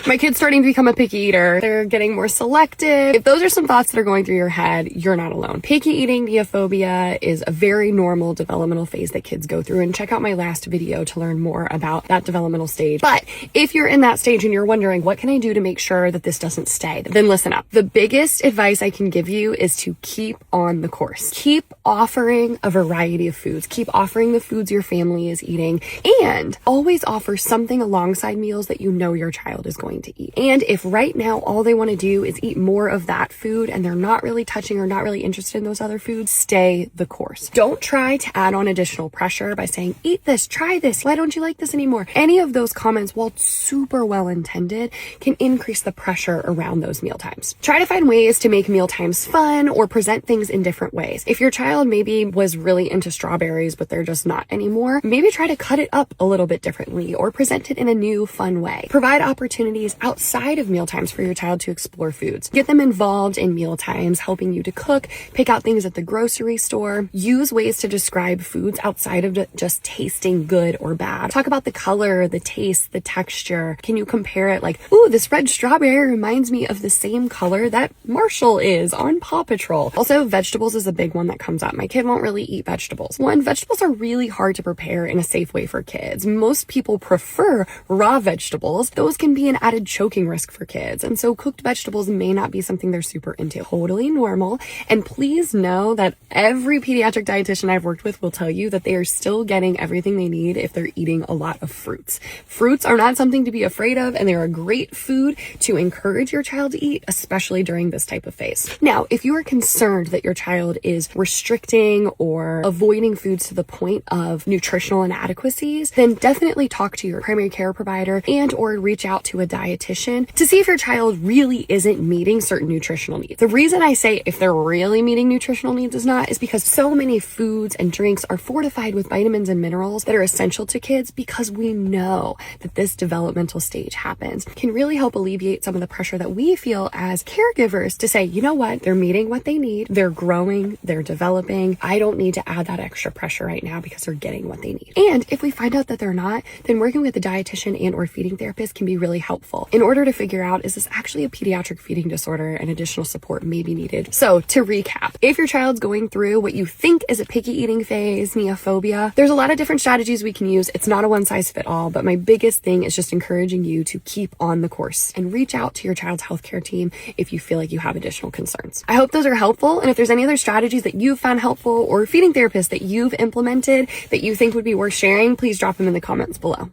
My kid's starting to become a picky eater. They're getting more selective. If those are some thoughts that are going through your head, you're not alone. Picky eating neophobia is a very normal developmental phase that kids go through, and check out my last video to learn more about that developmental stage. But if you're in that stage and you're wondering, what can I do to make sure that this doesn't stay? Then listen up. The biggest advice I can give you is to keep on the course. Keep offering a variety of foods. Keep offering the foods your family is eating, and always offer something alongside meals that you know your child is going to eat. And if right now all they want to do is eat more of that food and they're not really touching or not really interested in those other foods, stay the course. Don't try to add on additional pressure by saying, eat this, try this, why don't you like this anymore? Any of those comments, while super well intended, can increase the pressure around those meal times. Try to find ways to make meal times fun or present things in different ways. If your child maybe was really into strawberries but they're just not anymore, maybe try to cut it up a little bit differently or present it in a new fun way. Provide opportunities outside of meal times for your child to explore foods. Get them involved in meal times, helping you to cook, pick out things at the grocery store. Use ways to describe foods outside of just tasting good or bad. Talk about the color, the taste, the texture. Can you compare it like, ooh, this red strawberry reminds me of the same color that Marshall is on Paw Patrol. Also, vegetables is a big one that comes up. My kid won't really eat vegetables. One, vegetables are really hard to prepare in a safe way for kids. Most people prefer raw vegetables. Those can be an added choking risk for kids, and so cooked vegetables may not be something they're super into. Totally normal. And please know that every pediatric dietitian I've worked with will tell you that they are still getting everything they need if they're eating a lot of fruits. Fruits are not something to be afraid of, and they're a great food to encourage your child to eat, especially during this type of phase. Now, if you are concerned that your child is restricting or avoiding foods to the point of nutritional inadequacies, then definitely talk to your primary care provider and or reach out to a dietitian to see if your child really isn't meeting certain nutritional needs. The reason I say if they're really meeting nutritional needs is because so many foods and drinks are fortified with vitamins and minerals that are essential to kids, because we know that this developmental stage happens. Can really help alleviate some of the pressure that we feel as caregivers to say, you know what, they're meeting what they need, they're growing, they're developing. I don't need to add that extra pressure right now because they're getting what they need. And if we find out that they're not, then working with a dietitian and or feeding therapist can be really helpful in order to figure out, is this actually a pediatric feeding disorder, and additional support may be needed. So to recap, if your child's going through what you think is a picky eating phase, neophobia, there's a lot of different strategies we can use. It's not a one size fit all, but my biggest thing is just encouraging you to keep on the course and reach out to your child's healthcare team if you feel like you have additional concerns. I hope those are helpful. And if there's any other strategies that you've found helpful or feeding therapists that you've implemented that you think would be worth sharing, please drop them in the comments below.